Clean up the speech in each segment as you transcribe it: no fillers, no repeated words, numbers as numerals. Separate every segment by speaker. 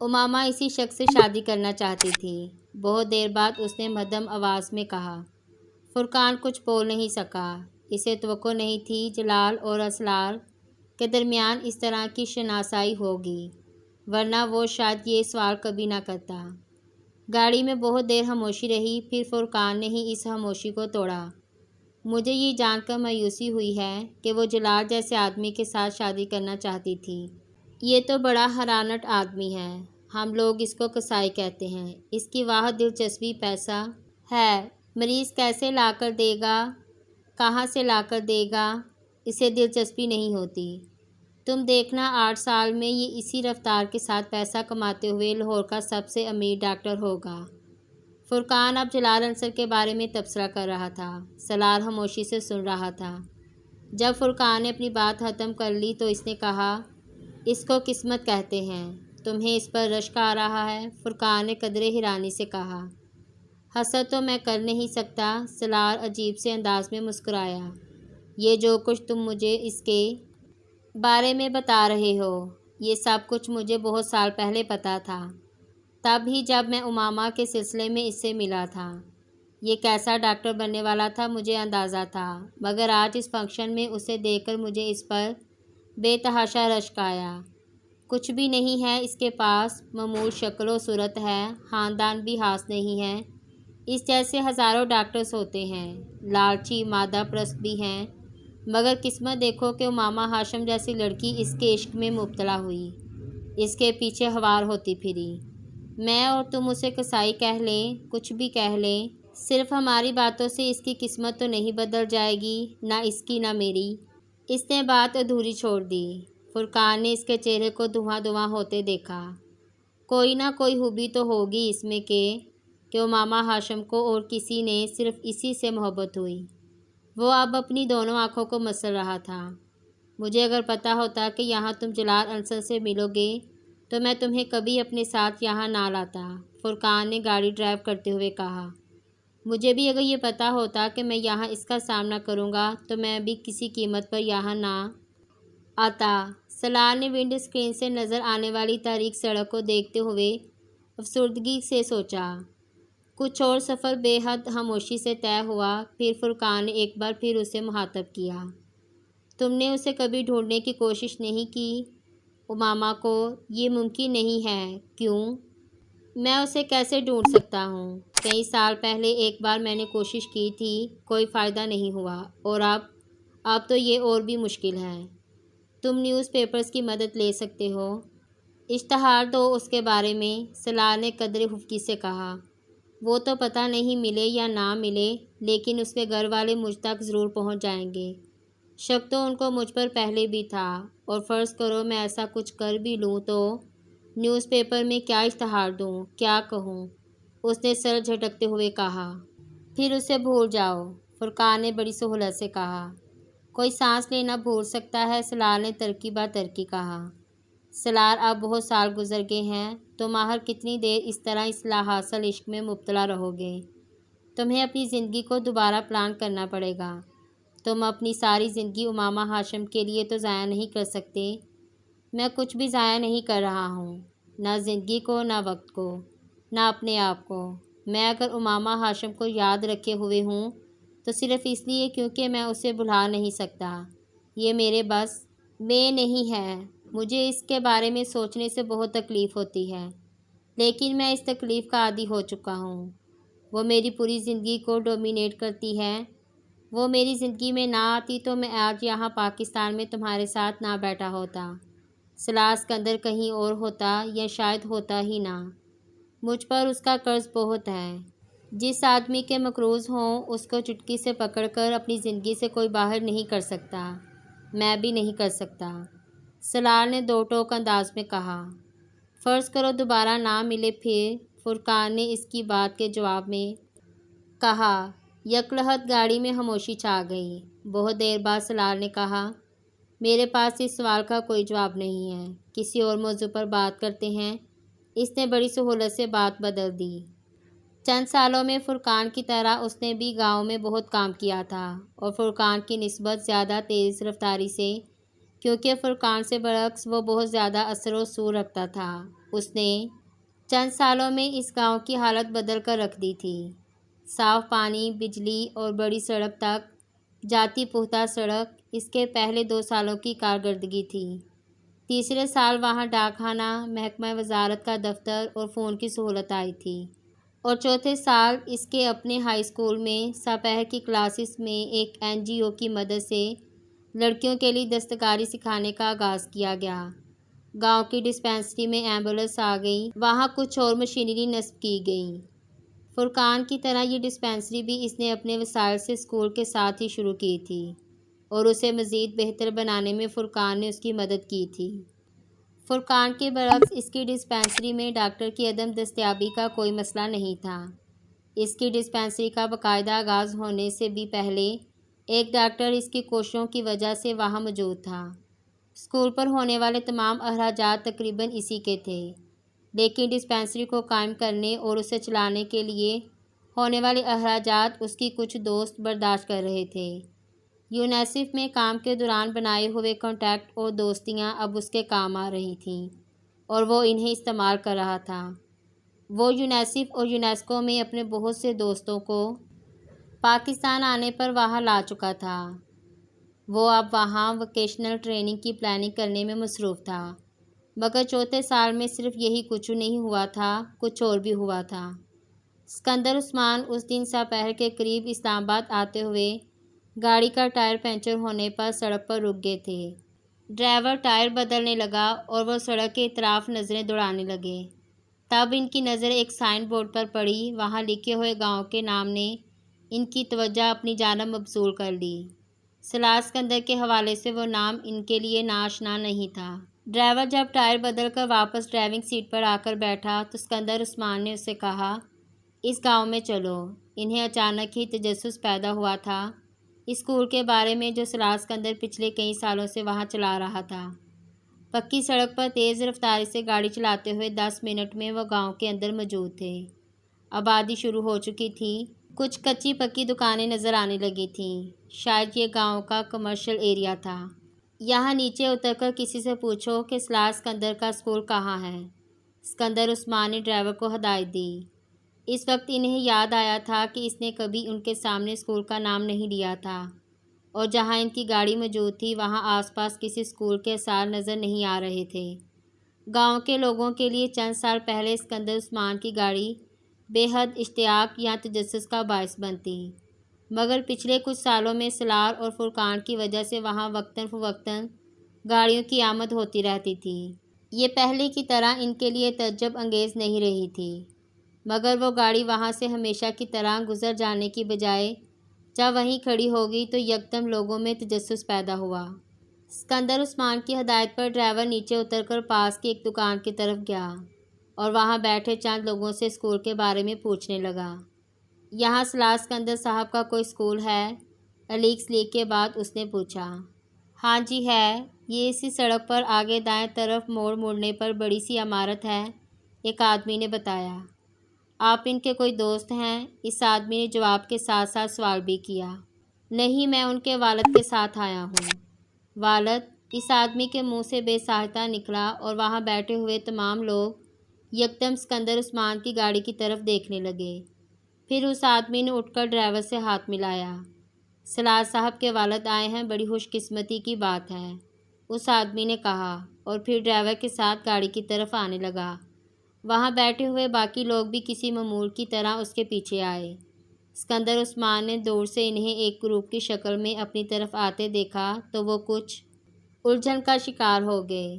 Speaker 1: امامہ اسی شخص سے شادی کرنا چاہتی تھی۔ بہت دیر بعد اس نے مدھم آواز میں کہا۔ فرقان کچھ بول نہیں سکا۔ اسے توقع نہیں تھی جلال اور اسرار کے درمیان اس طرح کی شناسائی ہوگی، ورنہ وہ شاید یہ سوال کبھی نہ کرتا۔ گاڑی میں بہت دیر خاموشی رہی، پھر فرقان نے ہی اس خاموشی کو توڑا۔ مجھے یہ جان کر مایوسی ہوئی ہے کہ وہ جلال جیسے آدمی کے ساتھ شادی کرنا چاہتی تھی۔ یہ تو بڑا حرانٹ آدمی ہے۔ ہم لوگ اس کو کسائی کہتے ہیں۔ اس کی واحد دلچسپی پیسہ ہے۔ مریض کیسے لا کر دے گا، کہاں سے لا کر دے گا، اسے دلچسپی نہیں ہوتی۔ تم دیکھنا 8 سال میں یہ اسی رفتار کے ساتھ پیسہ کماتے ہوئے لاہور کا سب سے امیر ڈاکٹر ہوگا۔ فرقان اب جلال انصر کے بارے میں تبصرہ کر رہا تھا۔ سالار خاموشی سے سن رہا تھا۔ جب فرقان نے اپنی بات ختم کر لی تو اس نے کہا، اس کو قسمت کہتے ہیں۔ تمہیں اس پر رشک آ رہا ہے؟ فرقان نے قدرے حیرانی سے کہا۔ حسد تو میں کر نہیں سکتا۔ سالار عجیب سے انداز میں مسکرایا۔ یہ جو کچھ تم مجھے اس کے بارے میں بتا رہے ہو، یہ سب کچھ مجھے بہت سال پہلے پتہ تھا، تب ہی جب میں امامہ کے سلسلے میں اس سے ملا تھا۔ یہ کیسا ڈاکٹر بننے والا تھا مجھے اندازہ تھا، مگر آج اس فنکشن میں اسے دیکھ کر مجھے اس پر بے تحاشا رشک آیا۔ کچھ بھی نہیں ہے اس کے پاس، معمول شکل و صورت ہے، خاندان بھی خاص نہیں ہے۔ اس جیسے ہزاروں ڈاکٹرز ہوتے ہیں، لالچی مادہ پرست بھی ہیں، مگر قسمت دیکھو کہ امامہ ہاشم جیسی لڑکی اس کے عشق میں مبتلا ہوئی، اس کے پیچھے ہوار ہوتی پھری۔ میں اور تم اسے کسائی کہہ لیں، کچھ بھی کہہ لیں، صرف ہماری باتوں سے اس کی قسمت تو نہیں بدل جائے گی، نہ اس کی نہ میری۔ اس نے بات ادھوری چھوڑ دی۔ فرقان نے اس کے چہرے کو دھواں دھواں ہوتے دیکھا۔ کوئی نہ کوئی خوبی تو ہوگی اس میں کہ امامہ ہاشم کو اور کسی نے صرف اسی سے محبت ہوئی۔ وہ اب اپنی دونوں آنکھوں کو مسل رہا تھا۔ مجھے اگر پتہ ہوتا کہ یہاں تم جلال انصر سے ملو گے تو میں تمہیں کبھی اپنے ساتھ یہاں نہ لاتا، فرقان نے گاڑی ڈرائیو کرتے ہوئے کہا۔ مجھے بھی اگر یہ پتہ ہوتا کہ میں یہاں اس کا سامنا کروں گا تو میں بھی کسی قیمت پر یہاں نہ آتا۔ سالار نے ونڈو اسکرین سے نظر آنے والی تاریک سڑک کو دیکھتے ہوئے افسردگی سے سوچا۔ کچھ اور سفر بے حد خاموشی سے طے ہوا، پھر فرقان نے ایک بار پھر اسے مخاطب کیا۔ تم نے اسے کبھی ڈھونڈنے کی کوشش نہیں کی امامہ کو؟ یہ ممکن نہیں ہے۔ کیوں؟ میں اسے کیسے ڈھونڈ سکتا ہوں؟ کئی سال پہلے ایک بار میں نے کوشش کی تھی، کوئی فائدہ نہیں ہوا، اور اب تو یہ اور بھی مشکل ہے۔ تم نیوز پیپرز کی مدد لے سکتے ہو، اشتہار دو اس کے بارے میں، سالار نے قدرے خفگی سے کہا۔ وہ تو پتہ نہیں ملے یا نہ ملے، لیکن اس کے گھر والے مجھ تک ضرور پہنچ جائیں گے۔ شک تو ان کو مجھ پر پہلے بھی تھا، اور فرض کرو میں ایسا کچھ کر بھی لوں تو نیوز پیپر میں کیا اشتہار دوں، کیا کہوں؟ اس نے سر جھٹکتے ہوئے کہا۔ پھر اسے بھول جاؤ، فرقان نے بڑی سہولت سے کہا۔ کوئی سانس لینا بھول سکتا ہے، سالار نے ترقی بہ ترقی کہا۔ سالار اب بہت سال گزر گئے ہیں، تم آخر کتنی دیر اس طرح اس لاحاصل عشق میں مبتلا رہو گے؟ تمہیں اپنی زندگی کو دوبارہ پلان کرنا پڑے گا۔ تم اپنی ساری زندگی امامہ ہاشم کے لیے تو ضائع نہیں کر سکتے۔ میں کچھ بھی ضائع نہیں کر رہا ہوں، نہ زندگی کو، نہ وقت کو، نہ اپنے آپ کو۔ میں اگر امامہ ہاشم کو یاد رکھے ہوئے ہوں تو صرف اس لیے کیونکہ میں اسے بھلا نہیں سکتا۔ یہ میرے بس میں نہیں ہے۔ مجھے اس کے بارے میں سوچنے سے بہت تکلیف ہوتی ہے، لیکن میں اس تکلیف کا عادی ہو چکا ہوں۔ وہ میری پوری زندگی کو ڈومینیٹ کرتی ہے۔ وہ میری زندگی میں نہ آتی تو میں آج یہاں پاکستان میں تمہارے ساتھ نہ بیٹھا ہوتا۔ سالار اسکندر کہیں اور ہوتا، یا شاید ہوتا ہی نہ۔ مجھ پر اس کا قرض بہت ہے۔ جس آدمی کے مقروض ہوں اس کو چٹکی سے پکڑ کر اپنی زندگی سے کوئی باہر نہیں کر سکتا۔ میں بھی نہیں کر سکتا، سالار نے دو ٹوک انداز میں کہا۔ فرض کرو دوبارہ نہ ملے پھر، فرقان نے اس کی بات کے جواب میں کہا۔ یکلحت گاڑی میں خاموشی چھا گئی۔ بہت دیر بعد سالار نے کہا، میرے پاس اس سوال کا کوئی جواب نہیں ہے، کسی اور موضوع پر بات کرتے ہیں۔ اس نے بڑی سہولت سے بات بدل دی۔ چند سالوں میں فرقان کی طرح اس نے بھی گاؤں میں بہت کام کیا تھا، اور فرقان کی نسبت زیادہ تیز رفتاری سے کیونکہ فرقان سے برعکس وہ بہت زیادہ اثر و رسوخ رکھتا تھا۔ اس نے چند سالوں میں اس گاؤں کی حالت بدل کر رکھ دی تھی۔ صاف پانی، بجلی اور بڑی سڑک تک جاتی پختہ سڑک اس کے پہلے 2 سالوں کی کارکردگی تھی۔ تیسرے سال وہاں ڈاک خانہ، محکمہ وزارت کا دفتر اور فون کی سہولت آئی تھی، اور چوتھے سال اس کے اپنے ہائی اسکول میں سپاہر کی کلاسز میں ایک NGO کی مدد سے لڑکیوں کے لیے دستکاری سکھانے کا آغاز کیا گیا۔ گاؤں کی ڈسپنسری میں ایمبولینس آ گئی، وہاں کچھ اور مشینری نصب کی گئی۔ فرقان کی طرح یہ ڈسپنسری بھی اس نے اپنے وسائل سے اسکول کے ساتھ ہی شروع کی تھی، اور اسے مزید بہتر بنانے میں فرقان نے اس کی مدد کی تھی۔ فرقان کے برعکس اس کی ڈسپنسری میں ڈاکٹر کی عدم دستیابی کا کوئی مسئلہ نہیں تھا۔ اس کی ڈسپنسری کا باقاعدہ آغاز ہونے سے بھی پہلے ایک ڈاکٹر اس کی کوششوں کی وجہ سے وہاں موجود تھا۔ اسکول پر ہونے والے تمام اخراجات تقریباً اسی کے تھے، لیکن ڈسپنسری کو قائم کرنے اور اسے چلانے کے لیے ہونے والے اخراجات اس کی کچھ دوست برداشت کر رہے تھے۔ یونیسیف میں کام کے دوران بنائے ہوئے کانٹیکٹ اور دوستیاں اب اس کے کام آ رہی تھیں، اور وہ انہیں استعمال کر رہا تھا۔ وہ یونیسیف اور یونیسکو میں اپنے بہت سے دوستوں کو پاکستان آنے پر وہاں لا چکا تھا۔ وہ اب وہاں ووکیشنل ٹریننگ کی پلاننگ کرنے میں مصروف تھا۔ مگر چوتھے سال میں صرف یہی کچھ نہیں ہوا تھا، کچھ اور بھی ہوا تھا۔ اسکندر عثمان اس دن سپاہر کے قریب اسلام آباد آتے ہوئے گاڑی کا ٹائر پنچر ہونے پر سڑک پر رک گئے تھے۔ ڈرائیور ٹائر بدلنے لگا اور وہ سڑک کے اطراف نظریں دوڑانے لگے۔ تب ان کی نظر ایک سائن بورڈ پر پڑی۔ وہاں لکھے ہوئے گاؤں کے نام نے ان کی توجہ اپنی جانب مبذول کر لی۔ سلاح اسکندر کے حوالے سے وہ نام ان کے لیے ناآشنا نہیں تھا۔ ڈرائیور جب ٹائر بدل کر واپس ڈرائیونگ سیٹ پر آ کر بیٹھا تو اسکندر عثمان نے اسے کہا، اس گاؤں میں چلو۔ انہیں اچانک ہی تجسس پیدا ہوا تھا اسکول کے بارے میں جو سلاح اسکندر پچھلے کئی سالوں سے وہاں چلا رہا تھا۔ پکی سڑک پر تیز رفتاری سے گاڑی چلاتے ہوئے 10 منٹ میں وہ گاؤں کے اندر موجود تھے۔ آبادی شروع ہو چکی تھی، کچھ کچی پکی دکانیں نظر آنے لگی تھیں۔ شاید یہ گاؤں کا کمرشل ایریا تھا۔ یہاں نیچے اتر کر کسی سے پوچھو کہ سلاح اسکندر کا اسکول کہاں ہے۔ اسکندر عثمان نے ڈرائیور کو ہدایت دی۔ اس وقت انہیں یاد آیا تھا کہ اس نے کبھی ان کے سامنے اسکول کا نام نہیں لیا تھا، اور جہاں ان کی گاڑی موجود تھی وہاں آس پاس کسی اسکول کے آثار نظر نہیں آ رہے تھے۔ گاؤں کے لوگوں کے لیے چند سال پہلے اسکندر عثمان کی گاڑی بے حد اشتیاق یا تجسس کا باعث بنتی، مگر پچھلے کچھ سالوں میں سلار اور فرقان کی وجہ سے وہاں وقتاً فوقتاً گاڑیوں کی آمد ہوتی رہتی تھی۔ یہ پہلے کی طرح ان کے لیے تعجب انگیز نہیں رہی تھی، مگر وہ گاڑی وہاں سے ہمیشہ کی طرح گزر جانے کی بجائے جب وہیں کھڑی ہو گئی تو یکدم لوگوں میں تجسس پیدا ہوا۔ اسکندر عثمان کی ہدایت پر ڈرائیور نیچے اتر کر پاس کی ایک دکان کی طرف گیا اور وہاں بیٹھے چند لوگوں سے اسکول کے بارے میں پوچھنے لگا۔ یہاں سلاح اسکندر صاحب کا کوئی اسکول ہے؟ الیکس لیک کے بعد اس نے پوچھا۔ ہاں جی ہے، یہ اسی سڑک پر آگے دائیں طرف موڑ مڑنے پر بڑی سی عمارت ہے، ایک آدمی نے بتایا۔ آپ ان کے کوئی دوست ہیں؟ اس آدمی نے جواب کے ساتھ ساتھ سوال بھی کیا۔ نہیں، میں ان کے والد کے ساتھ آیا ہوں۔ والد؟ اس آدمی کے منہ سے بے ساختہ نکلا، اور وہاں بیٹھے ہوئے تمام لوگ یکدم اسکندر عثمان کی گاڑی کی طرف دیکھنے لگے۔ پھر اس آدمی نے اٹھ کر ڈرائیور سے ہاتھ ملایا۔ سلار صاحب کے والد آئے ہیں، بڑی خوش قسمتی کی بات ہے، اس آدمی نے کہا، اور پھر ڈرائیور کے ساتھ گاڑی کی طرف آنے لگا۔ وہاں بیٹھے ہوئے باقی لوگ بھی کسی معمول کی طرح اس کے پیچھے آئے۔ اسکندر عثمان نے دور سے انہیں ایک گروپ کی شکل میں اپنی طرف آتے دیکھا تو وہ کچھ الجھن کا شکار ہو گئے۔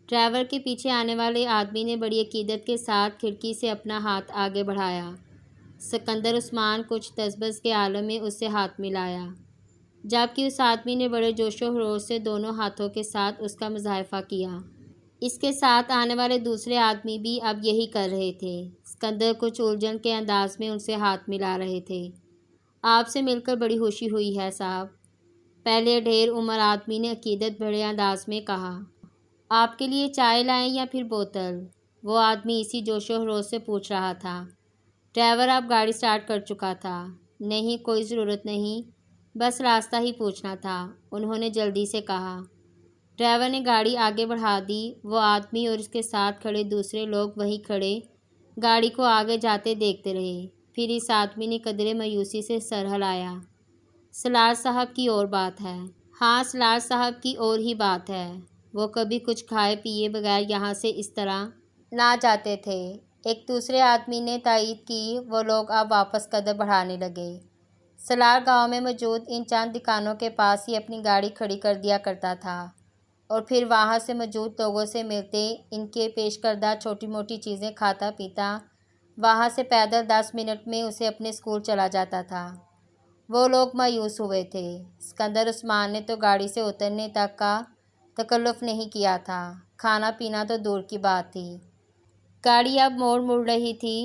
Speaker 1: ڈرائیور کے پیچھے آنے والے آدمی نے بڑی عقیدت کے ساتھ کھڑکی سے اپنا ہاتھ آگے بڑھایا۔ اسکندر عثمان کچھ تذبذب کے عالم میں اس سے ہاتھ ملایا، جبکہ اس آدمی نے بڑے جوش و خروش سے دونوں ہاتھوں کے ساتھ اس کا مضاحفہ کیا۔ اس کے ساتھ آنے والے دوسرے آدمی بھی اب یہی کر رہے تھے۔ اسکندر کچھ الجھن کے انداز میں ان سے ہاتھ ملا رہے تھے۔ آپ سے مل کر بڑی خوشی ہوئی ہے صاحب، پہلے ڈھیر عمر آدمی نے عقیدت بھرے انداز میں کہا۔ آپ کے لیے چائے لائیں یا پھر بوتل؟ وہ آدمی اسی جوش و خروش سے پوچھ رہا تھا۔ ڈرائیور اب گاڑی سٹارٹ کر چکا تھا۔ نہیں، کوئی ضرورت نہیں، بس راستہ ہی پوچھنا تھا، انہوں نے جلدی سے کہا۔ ڈرائیور نے گاڑی آگے بڑھا دی۔ وہ آدمی اور اس کے ساتھ کھڑے دوسرے لوگ وہیں کھڑے گاڑی کو آگے جاتے دیکھتے رہے۔ پھر اس آدمی نے قدرے مایوسی سے سر ہلایا۔ سالار صاحب کی اور بات ہے۔ ہاں، سالار صاحب کی اور ہی بات ہے۔ وہ کبھی کچھ کھائے پیے بغیر یہاں سے اس طرح نہ جاتے تھے۔ ایک دوسرے آدمی نے تائید کی۔ وہ لوگ اب واپس قدم بڑھانے لگے۔ سالار گاؤں میں موجود ان چند دکانوں کے پاس ہی اپنی گاڑی کھڑی کر دیا کرتا تھا اور پھر وہاں سے موجود لوگوں سے ملتے، ان کے پیش کردہ چھوٹی موٹی چیزیں کھاتا پیتا وہاں سے پیدل 10 منٹ میں اسے اپنے اسکول چلا جاتا تھا۔ وہ لوگ مایوس ہوئے تھے۔ اسکندر عثمان نے تو گاڑی سے اترنے تک کا تکلف نہیں کیا تھا، کھانا پینا تو دور کی بات تھی۔ گاڑی اب موڑ مڑ رہی تھی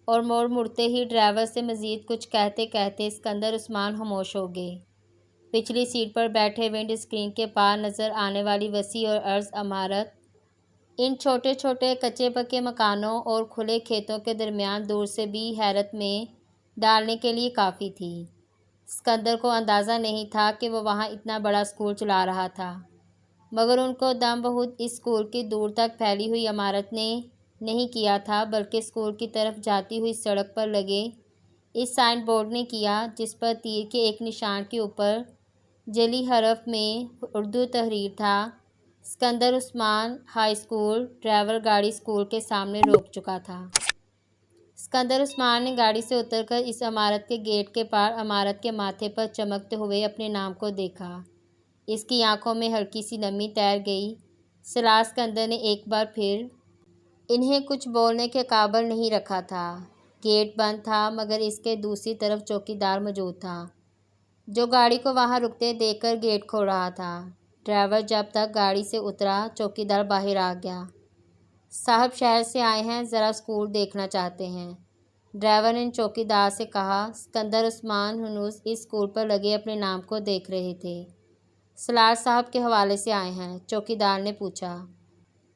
Speaker 1: اور موڑ مڑتے ہی ڈرائیور سے مزید کچھ کہتے کہتے اسکندر عثمان خاموش ہو گئے۔ پچھلی سیٹ پر بیٹھے ونڈ اسکرین کے پار نظر آنے والی وسیع اور عرض عمارت ان چھوٹے چھوٹے کچے پکے مکانوں اور کھلے کھیتوں کے درمیان دور سے بھی حیرت میں ڈالنے کے لیے کافی تھی۔ اسکندر کو اندازہ نہیں تھا کہ وہ وہاں اتنا بڑا اسکول چلا رہا تھا، مگر ان کو دم بہت اس اسکول کی دور تک پھیلی ہوئی عمارت نے نہیں کیا تھا، بلکہ اسکول کی طرف جاتی ہوئی سڑک پر لگے اس سائن بورڈ نے کیا، جس پر تیر کے ایک نشان کے اوپر جعلی حرف میں اردو تحریر تھا: اسکندر عثمان ہائی اسکول۔ ڈرائیور گاڑی اسکول کے سامنے روک چکا تھا۔ اسکندر عثمان نے گاڑی سے اتر کر اس عمارت کے گیٹ کے پار عمارت کے ماتھے پر چمکتے ہوئے اپنے نام کو دیکھا۔ اس کی آنکھوں میں ہلکی سی نمی تیر گئی۔ سالار اسکندر نے ایک بار پھر انہیں کچھ بولنے کے قابل نہیں رکھا تھا۔ گیٹ بند تھا، مگر اس کے دوسری طرف چوکیدار موجود تھا، جو گاڑی کو وہاں رکتے دیکھ کر گیٹ کھول رہا تھا۔ ڈرائیور جب تک گاڑی سے اترا، چوکیدار باہر آ گیا۔ صاحب شہر سے آئے ہیں، ذرا اسکول دیکھنا چاہتے ہیں، ڈرائیور نے چوکیدار سے کہا۔ اسکندر عثمان ہنوز اس اسکول پر لگے اپنے نام کو دیکھ رہے تھے۔ سالار صاحب کے حوالے سے آئے ہیں؟ چوکیدار نے پوچھا۔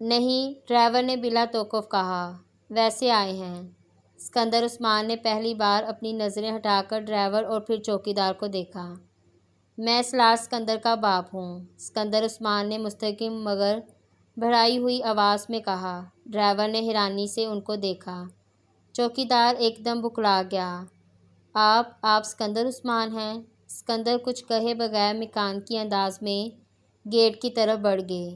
Speaker 1: نہیں، ڈرائیور نے بلا توقف کہا، ویسے آئے ہیں۔ اسکندر عثمان نے پہلی بار اپنی نظریں ہٹا کر ڈرائیور اور پھر چوکیدار کو دیکھا۔ میں سالار اسکندر کا باپ ہوں، اسکندر عثمان نے مستحکم مگر بڑھائی ہوئی آواز میں کہا۔ ڈرائیور نے حیرانی سے ان کو دیکھا۔ چوکیدار ایک دم بکلا گیا۔ آپ اسکندر عثمان ہیں؟ اسکندر کچھ کہے بغیر میکانیکی انداز میں گیٹ کی طرف بڑھ گئے۔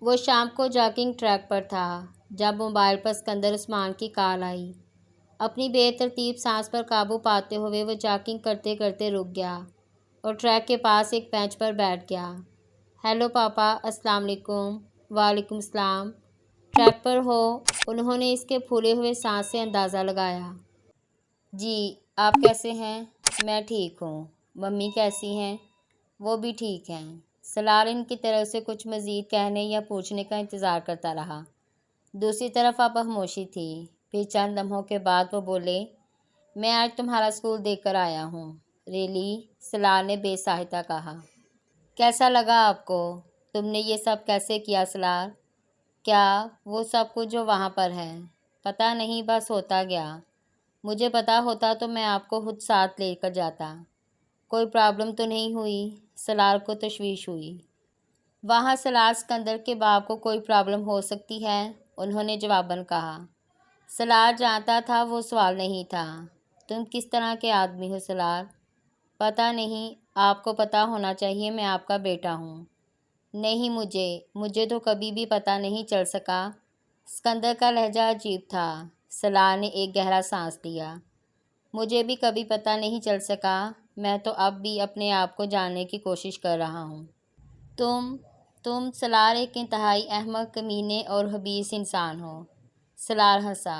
Speaker 1: وہ شام کو جاگنگ ٹریک پر تھا جب موبائل پر اسکندر عثمان کی کال آئی۔ اپنی بے ترتیب سانس پر قابو پاتے ہوئے وہ جاگنگ کرتے کرتے رک گیا اور ٹریک کے پاس ایک بینچ پر بیٹھ گیا۔ ہیلو پاپا، السلام علیکم۔ وعلیکم السلام۔ ٹریک پر ہو؟ انہوں نے اس کے پھولے ہوئے سانس سے اندازہ لگایا۔ جی، آپ کیسے ہیں؟ میں ٹھیک ہوں۔ ممی کیسی ہیں؟ وہ بھی ٹھیک ہیں۔ سالار ان کی طرف سے کچھ مزید کہنے یا پوچھنے کا انتظار کرتا رہا۔ دوسری طرف اب خاموشی تھی۔ پھر چند لمحوں کے بعد وہ بولے، میں آج تمہارا اسکول دیکھ کر آیا ہوں۔ ریلی؟ سالار نے بے ساہتہ کہا۔ کیسا لگا آپ کو؟ تم نے یہ سب کیسے کیا سالار؟ کیا وہ سب کچھ جو وہاں پر ہے؟ پتہ نہیں، بس ہوتا گیا۔ مجھے پتہ ہوتا تو میں آپ کو خود ساتھ لے کر جاتا۔ کوئی پرابلم تو نہیں ہوئی؟ سالار کو تشویش ہوئی۔ وہاں سالار اسکندر کے باپ کو کوئی پرابلم ہو سکتی ہے؟ انہوں نے جواباً کہا۔ سالار جانتا تھا وہ سوال نہیں تھا۔ تم کس طرح کے آدمی ہو سالار؟ پتہ نہیں، آپ کو پتہ ہونا چاہیے، میں آپ کا بیٹا ہوں۔ نہیں، مجھے تو کبھی بھی پتہ نہیں چل سکا۔ اسکندر کا لہجہ عجیب تھا۔ سالار نے ایک گہرا سانس لیا۔ مجھے بھی کبھی پتہ نہیں چل سکا۔ میں تو اب بھی اپنے آپ کو جاننے کی کوشش کر رہا ہوں۔ تم سالار ایک انتہائی احمق، کمینے اور خبیث انسان ہو۔ سالار ہنسا۔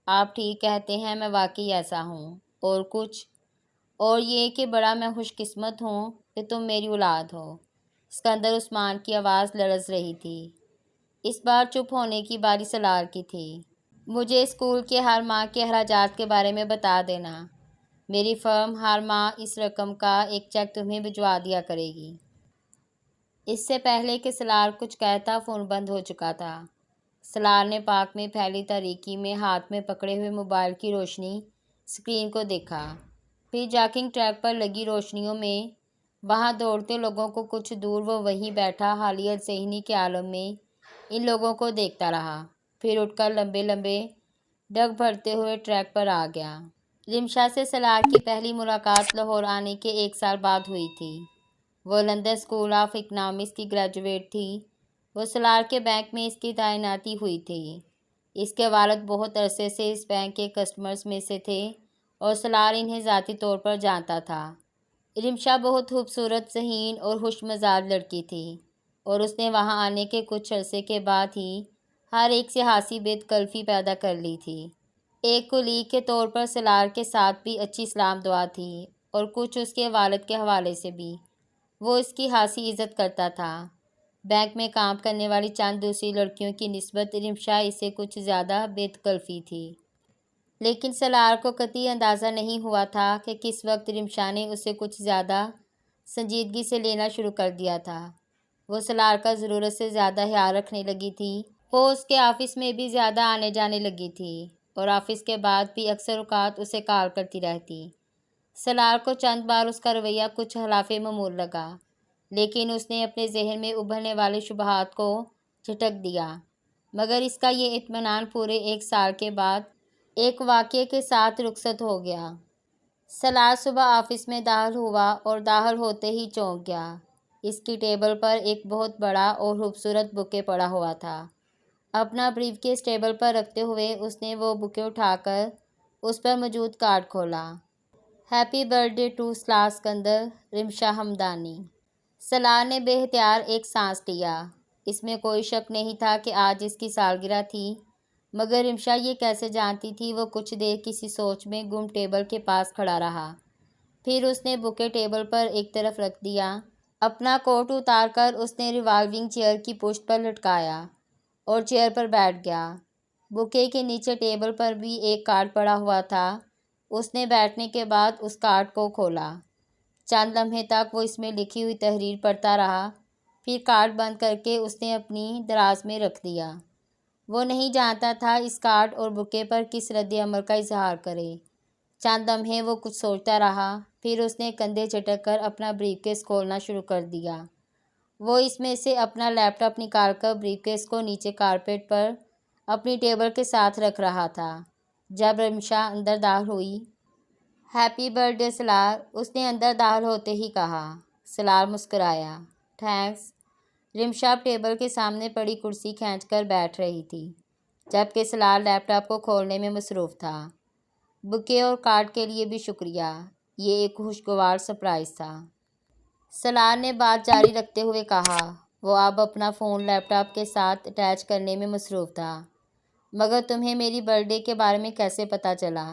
Speaker 1: آپ ٹھیک کہتے ہیں، میں واقعی ایسا ہوں۔ اور کچھ؟ اور یہ کہ بڑا میں خوش قسمت ہوں کہ تم میری اولاد ہو۔ اسکندر عثمان کی آواز لرز رہی تھی۔ اس بار چپ ہونے کی باری سالار کی تھی۔ مجھے اسکول کے ہر ماہ کے اخراجات کے بارے میں بتا دینا۔ میری فرم ہر ماہ اس رقم کا ایک چیک تمہیں بھجوا دیا کرے گی۔ اس سے پہلے کہ سالار کچھ کہتا، فون بند ہو چکا تھا۔ سالار نے پارک میں پھیلی تاریکی میں ہاتھ میں پکڑے ہوئے موبائل کی روشنی اسکرین کو دیکھا، پھر جاگنگ ٹریک پر لگی روشنیوں میں وہاں دوڑتے لوگوں کو کچھ دور وہ وہیں بیٹھا حالیہ ذہنی کے عالم میں ان لوگوں کو دیکھتا رہا، پھر اٹھ کر لمبے لمبے ڈگ بھرتے ہوئے ٹریک پر آ گیا۔ رمشا سے سلار کی پہلی ملاقات لاہور آنے کے 1 سال بعد ہوئی تھی۔ وہ لندن اسکول آف اکنامکس کی گریجویٹ تھی۔ وہ سلار کے بینک میں اس کی تعیناتی ہوئی تھی۔ اس کے والد بہت عرصے سے اس بینک کے کسٹمرز میں سے تھے اور سلار انہیں ذاتی طور پر جانتا تھا۔ رمشا بہت خوبصورت، ذہین اور خوش مزاج لڑکی تھی اور اس نے وہاں آنے کے کچھ عرصے کے بعد ہی ہر ایک سے خاصی بے تکلفی پیدا کر لی تھی۔ ایک کولیگ کے طور پر سلار کے ساتھ بھی اچھی سلام دعا تھی اور کچھ اس کے والد کے حوالے سے بھی۔ وہ اس کی خاصی عزت کرتا تھا۔ بینک میں کام کرنے والی چند دوسری لڑکیوں کی نسبت رمشا اسے کچھ زیادہ بے تکلفی تھی۔ لیکن سلار کو قطعی اندازہ نہیں ہوا تھا کہ کس وقت رمشا نے اسے کچھ زیادہ سنجیدگی سے لینا شروع کر دیا تھا۔ وہ سلار کا ضرورت سے زیادہ خیال رکھنے لگی تھی۔ وہ اس کے آفس میں بھی زیادہ آنے جانے لگی تھی اور آفس کے بعد بھی اکثر اوقات اسے کال کرتی رہتی۔ سلار کو چند بار اس کا رویہ کچھ خلاف معمول لگا، لیکن اس نے اپنے ذہن میں ابھرنے والے شبہات کو جھٹک دیا۔ مگر اس کا یہ اطمینان پورے 1 سال کے بعد ایک واقعے کے ساتھ رخصت ہو گیا۔ سلار صبح آفس میں داخل ہوا اور داخل ہوتے ہی چونک گیا۔ اس کی ٹیبل پر ایک بہت بڑا اور خوبصورت بوکے پڑا ہوا تھا۔ اپنا بریف کیس ٹیبل پر رکھتے ہوئے اس نے وہ بوکے اٹھا کر اس پر موجود کارڈ کھولا۔ ہیپی برتھ ڈے ٹو سلار اسکندر، رمشا ہمدانی۔ سلار نے بے اختیار ایک سانس لیا۔ اس میں کوئی شک نہیں تھا کہ آج اس کی سالگرہ تھی، مگر رمشا یہ کیسے جانتی تھی؟ وہ کچھ دیر کسی سوچ میں گم ٹیبل کے پاس کھڑا رہا، پھر اس نے بوکے ٹیبل پر ایک طرف رکھ دیا۔ اپنا کوٹ اتار کر اس نے ریوالونگ چیئر کی پشت پر لٹکایا اور چیئر پر بیٹھ گیا۔ بوکے کے نیچے ٹیبل پر بھی ایک کارڈ پڑا ہوا تھا۔ اس نے بیٹھنے کے بعد اس کارڈ کو کھولا۔ چند لمحے تک وہ اس میں لکھی ہوئی تحریر پڑھتا رہا، پھر کارڈ بند کر کے اس نے اپنی دراز میں رکھ دیا۔ وہ نہیں جانتا تھا اس کارڈ اور بوکے پر کس رد عمل کا اظہار کرے۔ چند لمحے وہ کچھ سوچتا رہا، پھر اس نے کندھے جھٹک کر اپنا بریف کیس کھولنا شروع کر دیا۔ وہ اس میں سے اپنا لیپ ٹاپ نکال کر بریف کیس کو نیچے کارپیٹ پر اپنی ٹیبل کے ساتھ رکھ رہا تھا۔ جب رمشا اندر داخل ہوئی، ہیپی برتھ ڈے سلار، اس نے اندر داخل ہوتے ہی کہا۔ سلار مسکرایا۔ تھینکس۔ رمشا اب ٹیبل کے سامنے پڑی کرسی کھینچ کر بیٹھ رہی تھی، جبکہ سلار لیپ ٹاپ کو کھولنے میں مصروف تھا۔ بوکے اور کارڈ کے لیے بھی شکریہ، یہ ایک خوشگوار سرپرائز تھا۔ سلار نے بات جاری رکھتے ہوئے کہا۔ وہ اب اپنا فون لیپ ٹاپ کے ساتھ اٹیچ کرنے میں مصروف تھا۔ مگر تمہیں میری برتھ ڈے کے بارے میں کیسے پتہ چلا؟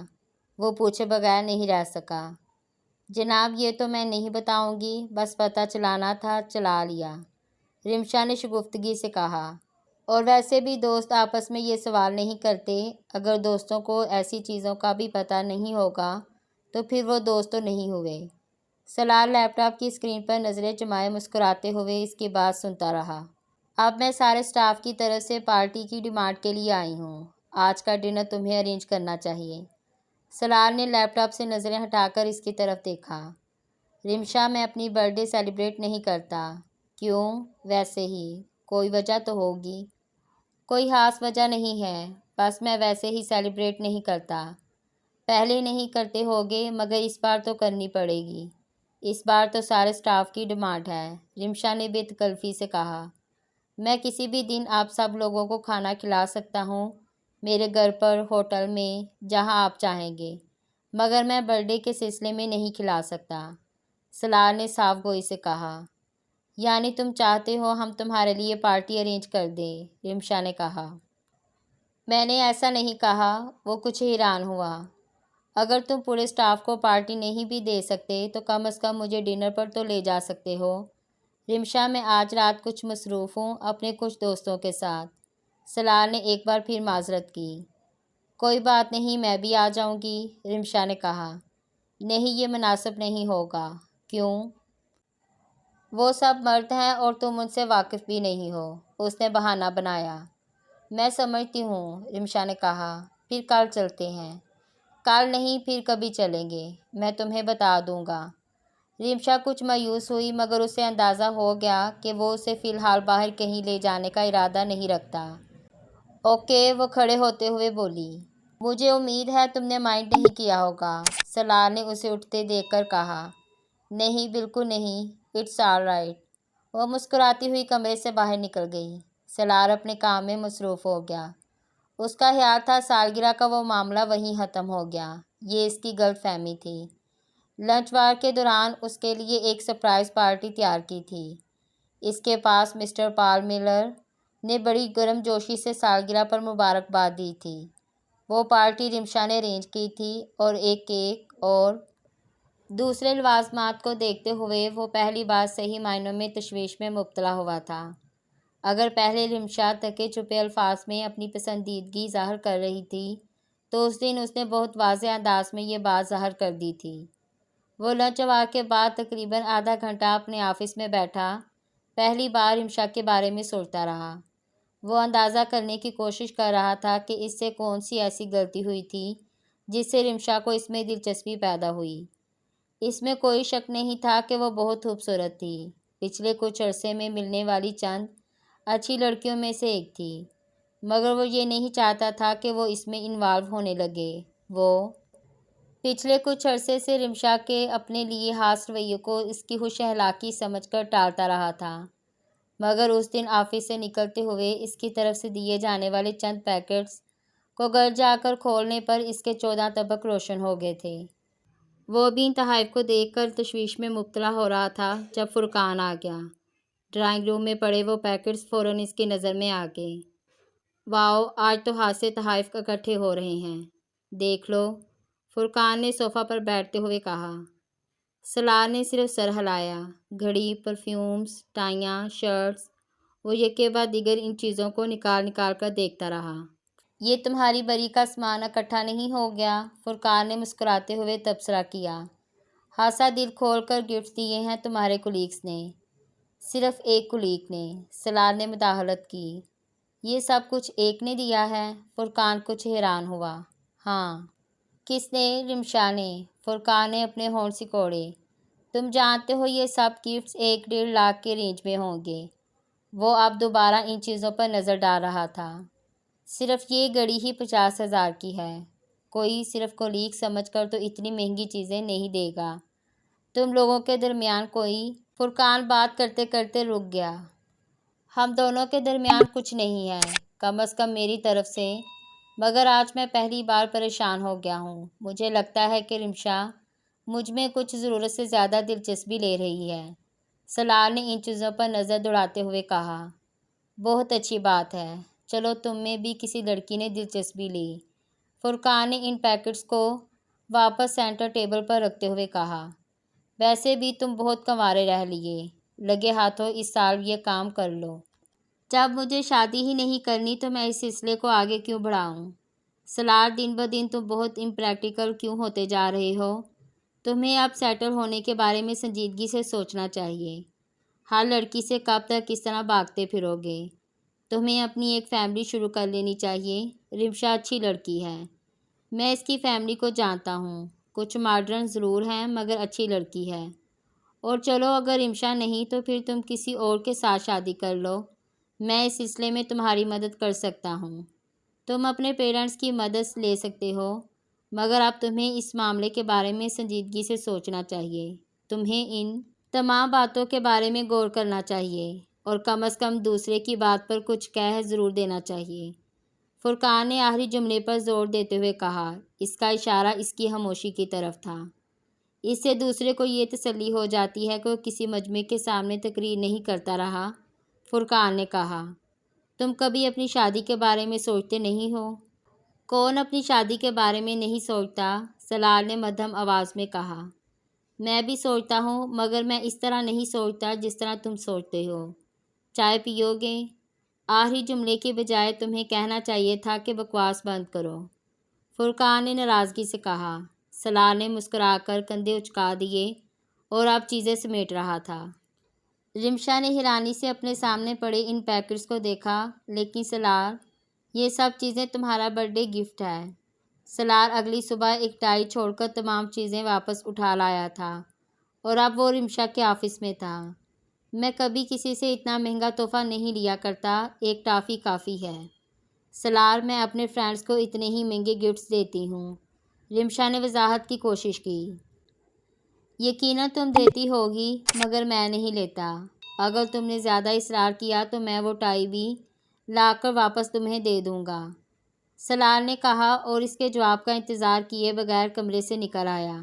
Speaker 1: وہ پوچھے بغیر نہیں رہ سکا۔ جناب یہ تو میں نہیں بتاؤں گی، بس پتہ چلانا تھا، چلا لیا، رمشا نے شگفتگی سے کہا۔ اور ویسے بھی دوست آپس میں یہ سوال نہیں کرتے۔ اگر دوستوں کو ایسی چیزوں کا بھی پتہ نہیں ہوگا تو پھر وہ دوست تو نہیں ہوئے۔ سلار لیپ ٹاپ کی اسکرین پر نظریں جمائے مسکراتے ہوئے اس کی بات سنتا رہا۔ اب میں سارے اسٹاف کی طرف سے پارٹی کی ڈیمانڈ کے لیے آئی ہوں۔ آج کا ڈنر تمہیں ارینج کرنا چاہیے۔ سلار نے لیپ ٹاپ سے نظریں ہٹا کر اس کی طرف دیکھا۔ رمشا میں اپنی برتھ ڈے سیلیبریٹ نہیں کرتا۔ کیوں؟ ویسے ہی۔ کوئی وجہ تو ہوگی۔ کوئی خاص وجہ نہیں ہے، بس میں ویسے ہی سیلیبریٹ نہیں کرتا۔ پہلے نہیں کرتے ہوگے، مگر اس بار تو کرنی پڑے گی۔ اس بار تو سارے اسٹاف کی ڈیمانڈ ہے، رمشا نے بے تکلفی سے کہا۔ میں کسی بھی دن آپ سب لوگوں کو کھانا کھلا سکتا ہوں، میرے گھر پر، ہوٹل میں، جہاں آپ چاہیں گے، مگر میں برتھ ڈے کے سلسلے میں نہیں کھلا سکتا، سلار نے صاف گوئی سے کہا۔ یعنی تم چاہتے ہو ہم تمہارے لیے پارٹی ارینج کر دیں؟ رمشا نے کہا۔ میں نے ایسا نہیں کہا۔ وہ کچھ حیران ہوا۔ اگر تم پورے اسٹاف کو پارٹی نہیں بھی دے سکتے تو کم از کم مجھے ڈنر پر تو لے جا سکتے ہو۔ رمشا میں آج رات کچھ مصروف ہوں اپنے کچھ دوستوں کے ساتھ، سلار نے ایک بار پھر معذرت کی۔ کوئی بات نہیں، میں بھی آ جاؤں گی، رمشا نے کہا۔ نہیں، یہ مناسب نہیں ہوگا۔ کیوں؟ وہ سب مرد ہیں اور تم ان سے واقف بھی نہیں ہو، اس نے بہانہ بنایا۔ میں سمجھتی ہوں، رمشا نے کہا۔ پھر کل چلتے ہیں۔ کل نہیں، پھر کبھی چلیں گے، میں تمہیں بتا دوں گا۔ رمشا کچھ مایوس ہوئی، مگر اسے اندازہ ہو گیا کہ وہ اسے فی الحال باہر کہیں لے جانے کا ارادہ نہیں رکھتا۔ اوکے، وہ کھڑے ہوتے ہوئے بولی۔ مجھے امید ہے تم نے مائنڈ نہیں کیا ہوگا، سلار نے اسے اٹھتے دیکھ کر کہا۔ نہیں، بالکل نہیں، اٹس آل رائٹ۔ وہ مسکراتی ہوئی کمرے سے باہر نکل گئی۔ سلار اپنے کام میں مصروف ہو گیا۔ اس کا خیال تھا سالگرہ کا وہ معاملہ وہیں ختم ہو گیا۔ یہ اس کی غلط فہمی تھی۔ لنچ وار کے دوران اس کے لیے ایک سرپرائز پارٹی تیار کی تھی۔ اس کے پاس مسٹر پال ملر نے بڑی گرم جوشی سے سالگرہ پر مبارکباد دی تھی۔ وہ پارٹی رمشا نے ارینج کی تھی اور ایک کیک اور دوسرے لوازمات کو دیکھتے ہوئے وہ پہلی بار صحیح معنوں میں تشویش میں مبتلا ہوا تھا۔ اگر پہلے رمشا تکے چھپے الفاظ میں اپنی پسندیدگی ظاہر کر رہی تھی تو اس دن اس نے بہت واضح انداز میں یہ بات ظاہر کر دی تھی۔ وہ لنچ آور کے بعد تقریباً آدھا گھنٹہ اپنے آفس میں بیٹھا پہلی بار رمشا کے بارے میں سوچتا رہا۔ وہ اندازہ کرنے کی کوشش کر رہا تھا کہ اس سے کون سی ایسی غلطی ہوئی تھی جس سے رمشا کو اس میں دلچسپی پیدا ہوئی۔ اس میں کوئی شک نہیں تھا کہ وہ بہت خوبصورت تھی، پچھلے کچھ عرصے میں ملنے والی چند اچھی لڑکیوں میں سے ایک تھی، مگر وہ یہ نہیں چاہتا تھا کہ وہ اس میں انوالو ہونے لگے۔ وہ پچھلے کچھ عرصے سے رمشا کے اپنے لیے خاص رویے کو اس کی خوش اخلاقی سمجھ کر ٹالتا رہا تھا، مگر اس دن آفس سے نکلتے ہوئے اس کی طرف سے دیے جانے والے چند پیکٹس کو گھر جا کر کھولنے پر اس کے 14 طبق روشن ہو گئے تھے۔ وہ بھی ان تحائف کو دیکھ کر تشویش میں مبتلا ہو رہا تھا جب فرقان آ گیا۔ ڈرائنگ روم میں پڑے وہ پیکٹس فوراً اس کی نظر میں آ گئے۔ واؤ، آج تو ہاتھ سے تحائف اکٹھے ہو رہے ہیں، دیکھ لو، فرقان نے صوفہ پر بیٹھتے ہوئے کہا۔ سلار نے صرف سر ہلایا۔ گھڑی، پرفیومز، ٹائیاں، شرٹس، وہ یکے بعد دیگر ان چیزوں کو نکال کر دیکھتا رہا۔ یہ تمہاری بری کا سامان اکٹھا نہیں ہو گیا؟ فرقان نے مسکراتے ہوئے تبصرہ کیا۔ خاصا دل کھول کر گفٹس دیے ہیں تمہارے کولیگز نے۔ صرف ایک کولیگ نے، سلار نے مداخلت کی۔ یہ سب کچھ ایک نے دیا ہے؟ فرقان کچھ حیران ہوا۔ ہاں۔ کس نے؟ رمشا نے۔ فرقان نے اپنے ہونٹ سکوڑے۔ تم جانتے ہو یہ سب گفٹس 1.5 لاکھ کے رینج میں ہوں گے۔ وہ اب دوبارہ ان چیزوں پر نظر ڈال رہا تھا۔ صرف یہ گھڑی ہی 50,000 کی ہے۔ کوئی صرف کولیگ سمجھ کر تو اتنی مہنگی چیزیں نہیں دے گا۔ تم لوگوں کے درمیان کوئی… فرقان بات کرتے کرتے رک گیا۔ ہم دونوں کے درمیان کچھ نہیں ہے، کم از کم میری طرف سے، مگر آج میں پہلی بار پریشان ہو گیا ہوں۔ مجھے لگتا ہے کہ رمشا مجھ میں کچھ ضرورت سے زیادہ دلچسپی لے رہی ہے۔ سلار نے ان چیزوں پر نظر دوڑاتے ہوئے کہا۔ بہت اچھی بات ہے، چلو تم میں بھی کسی لڑکی نے دلچسپی لی۔ فرقان نے ان پیکٹس کو واپس سینٹر ٹیبل پر رکھتے ہوئے کہا۔ ویسے بھی تم بہت کنوارے رہ لیے، لگے ہاتھوں اس سال یہ کام کر لو۔ جب مجھے شادی ہی نہیں کرنی تو میں اس سلسلے کو آگے کیوں بڑھاؤں؟ سلار، دن بدن تم بہت امپریکٹیکل کیوں ہوتے جا رہے ہو؟ تمہیں اب سیٹل ہونے کے بارے میں سنجیدگی سے سوچنا چاہیے۔ ہر لڑکی سے کب تک اس طرح بھاگتے پھرو گے؟ تمہیں اپنی ایک فیملی شروع کر لینی چاہیے۔ رمشا اچھی لڑکی ہے، میں اس کی فیملی کو جانتا ہوں، کچھ ماڈرن ضرور ہیں مگر اچھی لڑکی ہے۔ اور چلو اگر رمشا نہیں تو پھر تم کسی اور کے ساتھ شادی کر لو، میں اس سلسلے میں تمہاری مدد کر سکتا ہوں۔ تم اپنے پیرنٹس کی مدد لے سکتے ہو، مگر اب تمہیں اس معاملے کے بارے میں سنجیدگی سے سوچنا چاہیے۔ تمہیں ان تمام باتوں کے بارے میں غور کرنا چاہیے اور کم از کم دوسرے کی بات پر کچھ کہہ ضرور دینا چاہیے۔ فرقان نے آخری جملے پر زور دیتے ہوئے کہا۔ اس کا اشارہ اس کی خاموشی کی طرف تھا۔ اس سے دوسرے کو یہ تسلی ہو جاتی ہے کہ وہ کسی مجمع کے سامنے تقریر نہیں کرتا رہا۔ فرقان نے کہا۔ تم کبھی اپنی شادی کے بارے میں سوچتے نہیں ہو؟ کون اپنی شادی کے بارے میں نہیں سوچتا؟ سلار نے مدھم آواز میں کہا۔ میں بھی سوچتا ہوں، مگر میں اس طرح نہیں سوچتا جس طرح تم سوچتے ہو۔ چائے پیو گے؟ آخری جملے کے بجائے تمہیں کہنا چاہیے تھا کہ بکواس بند کرو، فرقان نے ناراضگی سے کہا۔ سلار نے مسکرا کر کندھے اچکا دیے اور اب چیزیں سمیٹ رہا تھا۔ رمشا نے حیرانی سے اپنے سامنے پڑے ان پیکٹس کو دیکھا۔ لیکن سلار، یہ سب چیزیں تمہارا برتھ ڈے گفٹ ہے۔ سلار اگلی صبح ایک ٹائی چھوڑ کر تمام چیزیں واپس اٹھا لایا تھا اور اب وہ رمشا کے آفس میں تھا۔ میں کبھی کسی سے اتنا مہنگا تحفہ نہیں لیا کرتا، ایک ٹافی کافی ہے۔ سلار، میں اپنے فرینڈز کو اتنے ہی مہنگے گفٹس دیتی ہوں۔ رمشا نے وضاحت کی کوشش کی۔ یقیناً تم دیتی ہوگی، مگر میں نہیں لیتا۔ اگر تم نے زیادہ اصرار کیا تو میں وہ ٹائی بھی لا کر واپس تمہیں دے دوں گا، سلار نے کہا اور اس کے جواب کا انتظار کیے بغیر کمرے سے نکل آیا۔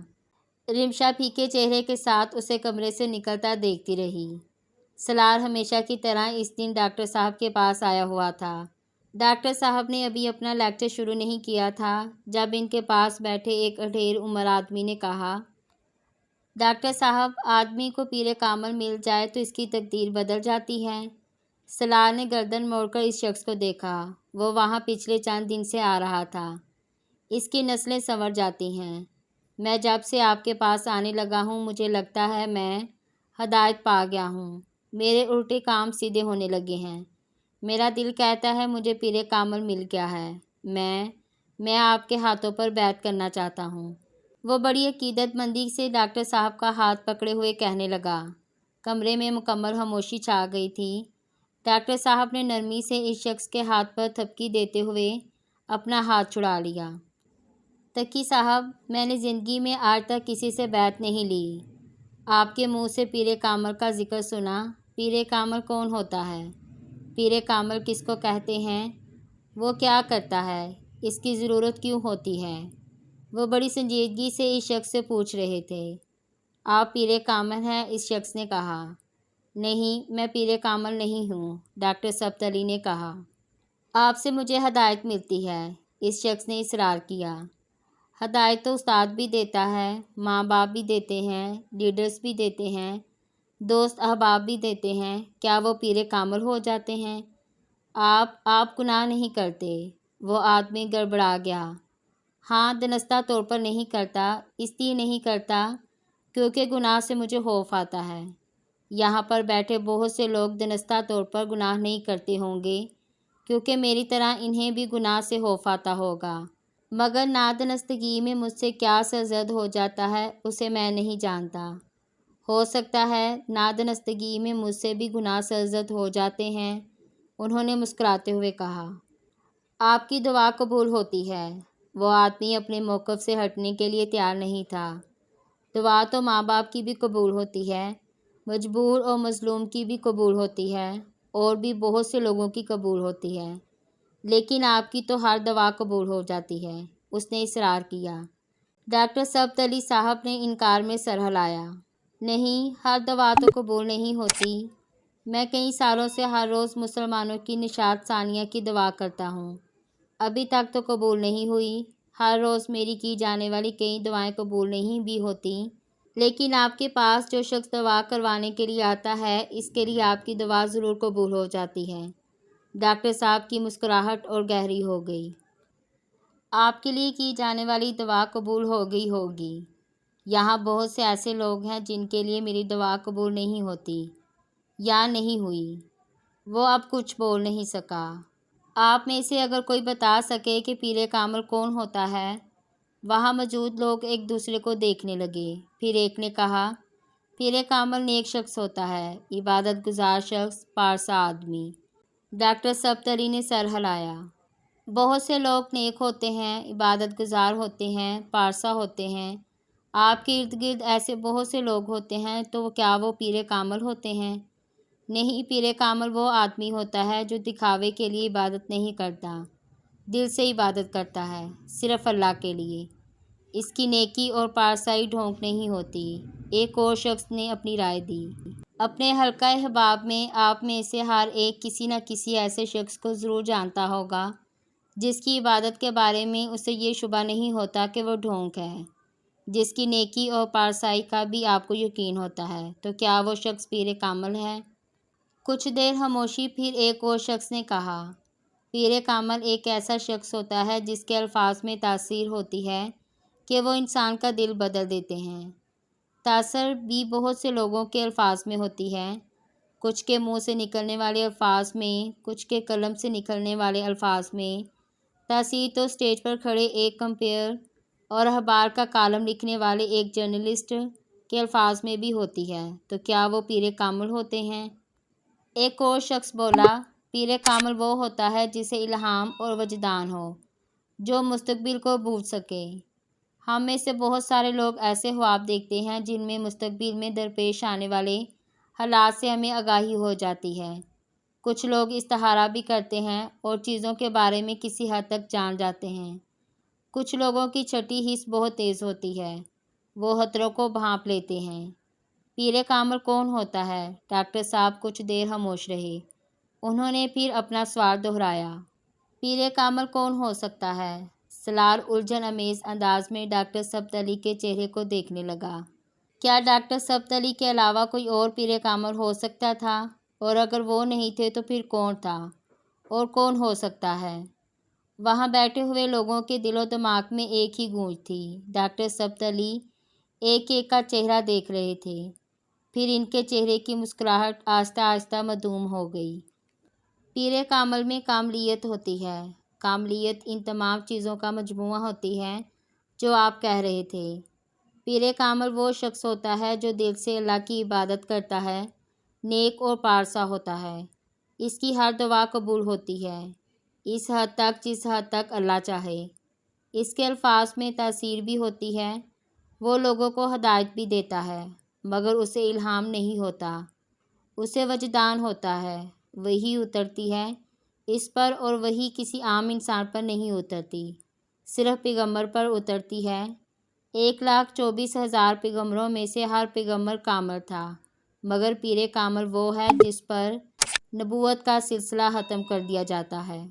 Speaker 1: رمشا پھیکے چہرے کے ساتھ اسے کمرے سے نکلتا دیکھتی رہی۔ سلار ہمیشہ کی طرح اس دن ڈاکٹر صاحب کے پاس آیا ہوا تھا۔ ڈاکٹر صاحب نے ابھی اپنا لیکچر شروع نہیں کیا تھا جب ان کے پاس بیٹھے ایک اڈھیر عمر آدمی نے کہا، ڈاکٹر صاحب، آدمی کو پیر کامل مل جائے تو اس کی تقدیر بدل جاتی ہے۔ سلار نے گردن موڑ کر اس شخص کو دیکھا۔ وہ وہاں پچھلے چند دن سے آ رہا تھا۔ اس کی نسلیں سنور جاتی ہیں۔ میں جب سے آپ کے پاس آنے لگا ہوں مجھے لگتا ہے میں ہدایت پا گیا ہوں۔ میرے الٹے کام سیدھے ہونے لگے ہیں۔ میرا دل کہتا ہے مجھے پیر کامل مل گیا ہے۔ میں آپ کے ہاتھوں پر بیعت کرنا چاہتا ہوں۔ وہ بڑی عقیدت مندی سے ڈاکٹر صاحب کا ہاتھ پکڑے ہوئے کہنے لگا۔ کمرے میں مکمل خاموشی چھا گئی تھی۔ ڈاکٹر صاحب نے نرمی سے اس شخص کے ہاتھ پر تھپکی دیتے ہوئے اپنا ہاتھ چھڑا لیا۔ تقی صاحب، میں نے زندگی میں آج تک کسی سے بیعت نہیں لی۔ آپ کے منہ سے پیر کامل کا ذکر سنا۔ پیر کامل کون ہوتا ہے؟ پیر کامل کس کو کہتے ہیں؟ وہ کیا کرتا ہے؟ اس کی ضرورت کیوں ہوتی ہے؟ وہ بڑی سنجیدگی سے اس شخص سے پوچھ رہے تھے۔ آپ پیر کامل ہیں؟ اس شخص نے کہا۔ نہیں، میں پیر کامل نہیں ہوں، ڈاکٹر سبت علی نے کہا۔ آپ سے مجھے ہدایت ملتی ہے، اس شخص نے اصرار کیا۔ ہدایت تو استاد بھی دیتا ہے، ماں باپ بھی دیتے ہیں، لیڈرز بھی دیتے ہیں، دوست احباب بھی دیتے ہیں، کیا وہ پیر کامل ہو جاتے ہیں؟ آپ گناہ نہیں کرتے؟ وہ آدمی گڑبڑا گیا۔ ہاں، دنستہ طور پر نہیں کرتا، اس لیے نہیں کرتا کیونکہ گناہ سے مجھے خوف آتا ہے۔ یہاں پر بیٹھے بہت سے لوگ دنستہ طور پر گناہ نہیں کرتے ہوں گے کیونکہ میری طرح انہیں بھی گناہ سے خوف آتا ہوگا، مگر نادنستگی میں مجھ سے کیا سرزد ہو جاتا ہے اسے میں نہیں جانتا۔ ہو سکتا ہے نادنستگی میں مجھ سے بھی گناہ سرزد ہو جاتے ہیں، انہوں نے مسکراتے ہوئے کہا۔ آپ کی دعا قبول ہوتی ہے۔ وہ آدمی اپنے موقف سے ہٹنے کے لیے تیار نہیں تھا۔ دعا تو ماں باپ کی بھی قبول ہوتی ہے، مجبور اور مظلوم کی بھی قبول ہوتی ہے، اور بھی بہت سے لوگوں کی قبول ہوتی ہے، لیکن آپ کی تو ہر دعا قبول ہو جاتی ہے، اس نے اصرار کیا۔ ڈاکٹر سبت علی صاحب نے انکار میں سر ہلایا۔ نہیں، ہر دعا تو قبول نہیں ہوتی۔ میں کئی سالوں سے ہر روز مسلمانوں کی نشاط ثانیہ کی دعا کرتا ہوں، ابھی تک تو قبول نہیں ہوئی۔ ہر روز میری کی جانے والی کئی دعائیں قبول نہیں بھی ہوتی، لیکن آپ کے پاس جو شخص دعا کروانے کے لیے آتا ہے اس کے لیے آپ کی دعا ضرور قبول ہو جاتی ہے۔ ڈاکٹر صاحب کی مسکراہٹ اور گہری ہو گئی۔ آپ کے لیے کی جانے والی دعا قبول ہو گئی ہوگی۔ یہاں بہت سے ایسے لوگ ہیں جن کے لیے میری دعا قبول نہیں ہوتی یا نہیں ہوئی۔ وہ اب کچھ بول نہیں سکا۔ آپ میں سے اگر کوئی بتا سکے کہ پیر کامل کون ہوتا ہے؟ وہاں موجود لوگ ایک دوسرے کو دیکھنے لگے۔ پھر ایک نے کہا، پیر کامل نیک شخص ہوتا ہے، عبادت گزار شخص، پارسا آدمی۔ ڈاکٹر سبت علی نے سر ہلایا۔ بہت سے لوگ نیک ہوتے ہیں، عبادت گزار ہوتے ہیں، پارسا ہوتے ہیں۔ آپ کے ارد گرد ایسے بہت سے لوگ ہوتے ہیں، تو کیا وہ پیر کامل ہوتے ہیں؟ نہیں، پیر کامل وہ آدمی ہوتا ہے جو دکھاوے کے لیے عبادت نہیں کرتا، دل سے عبادت کرتا ہے، صرف اللہ کے لیے۔ اس کی نیکی اور پارسائی ڈھونگ نہیں ہوتی۔ ایک اور شخص نے اپنی رائے دی۔ اپنے حلقہ احباب میں آپ میں سے ہر ایک کسی نہ کسی ایسے شخص کو ضرور جانتا ہوگا جس کی عبادت کے بارے میں اسے یہ شبہ نہیں ہوتا کہ وہ ڈھونگ ہے، جس کی نیکی اور پارسائی کا بھی آپ کو یقین ہوتا ہے، تو کیا وہ شخص پیر کامل ہے؟ کچھ دیر خاموشی، پھر ایک اور شخص نے کہا، پیر کامل ایک ایسا شخص ہوتا ہے جس کے الفاظ میں تاثیر ہوتی ہے کہ وہ انسان کا دل بدل دیتے ہیں۔ تاثر بھی بہت سے لوگوں کے الفاظ میں ہوتی ہے، کچھ کے منہ سے نکلنے والے الفاظ میں، کچھ کے قلم سے نکلنے والے الفاظ میں۔ تاثیر تو اسٹیج پر کھڑے ایک کمپیئر اور اخبار کا کالم لکھنے والے ایک جرنلسٹ کے الفاظ میں بھی ہوتی ہے، تو کیا وہ پیر کامل ہوتے ہیں؟ ایک اور شخص بولا، پیر کامل وہ ہوتا ہے جسے الہام اور وجدان ہو، جو مستقبل کو بوجھ سکے۔ ہم میں سے بہت سارے لوگ ایسے خواب دیکھتے ہیں جن میں مستقبل میں درپیش آنے والے حالات سے ہمیں آگاہی ہو جاتی ہے۔ کچھ لوگ استخارہ بھی کرتے ہیں اور چیزوں کے بارے میں کسی حد تک جان جاتے ہیں۔ کچھ لوگوں کی چھٹی حس بہت تیز ہوتی ہے، وہ خطروں کو بھانپ لیتے ہیں۔ پیر کامل کون ہوتا ہے؟ ڈاکٹر صاحب کچھ دیر خاموش رہے، انہوں نے پھر اپنا سوال دہرایا، پیر کامل کون ہو سکتا ہے؟ سلار الجھن امیز انداز میں ڈاکٹر سبت علی کے چہرے کو دیکھنے لگا۔ کیا ڈاکٹر سبت علی کے علاوہ کوئی اور پیر کامل ہو سکتا تھا؟ اور اگر وہ نہیں تھے تو پھر کون تھا؟ اور کون ہو سکتا ہے؟ وہاں بیٹھے ہوئے لوگوں کے دل و دماغ میں ایک ہی گونج تھی۔ ڈاکٹر سبت علی ایک ایک کا چہرہ دیکھ رہے تھے، پھر ان کے چہرے کی مسکراہٹ آہستہ آہستہ معدوم ہو گئی۔ پیر کامل میں کاملیت ہوتی ہے۔ کاملیت ان تمام چیزوں کا مجموعہ ہوتی ہے جو آپ کہہ رہے تھے۔ پیر کامل وہ شخص ہوتا ہے جو دل سے اللہ کی عبادت کرتا ہے، نیک اور پارسا ہوتا ہے، اس کی ہر دعا قبول ہوتی ہے، اس حد تک جس حد تک اللہ چاہے۔ اس کے الفاظ میں تاثیر بھی ہوتی ہے، وہ لوگوں کو ہدایت بھی دیتا ہے، مگر اسے الہام نہیں ہوتا، اسے وجدان ہوتا ہے، وحی اترتی ہے اس پر اور وحی کسی عام انسان پر نہیں اترتی، صرف پیغمبر پر اترتی ہے۔ 1,24,000 پیغمبروں میں سے ہر پیغمبر کامل تھا، مگر پیر کامل وہ ہے جس پر نبوت کا سلسلہ ختم کر دیا جاتا ہے۔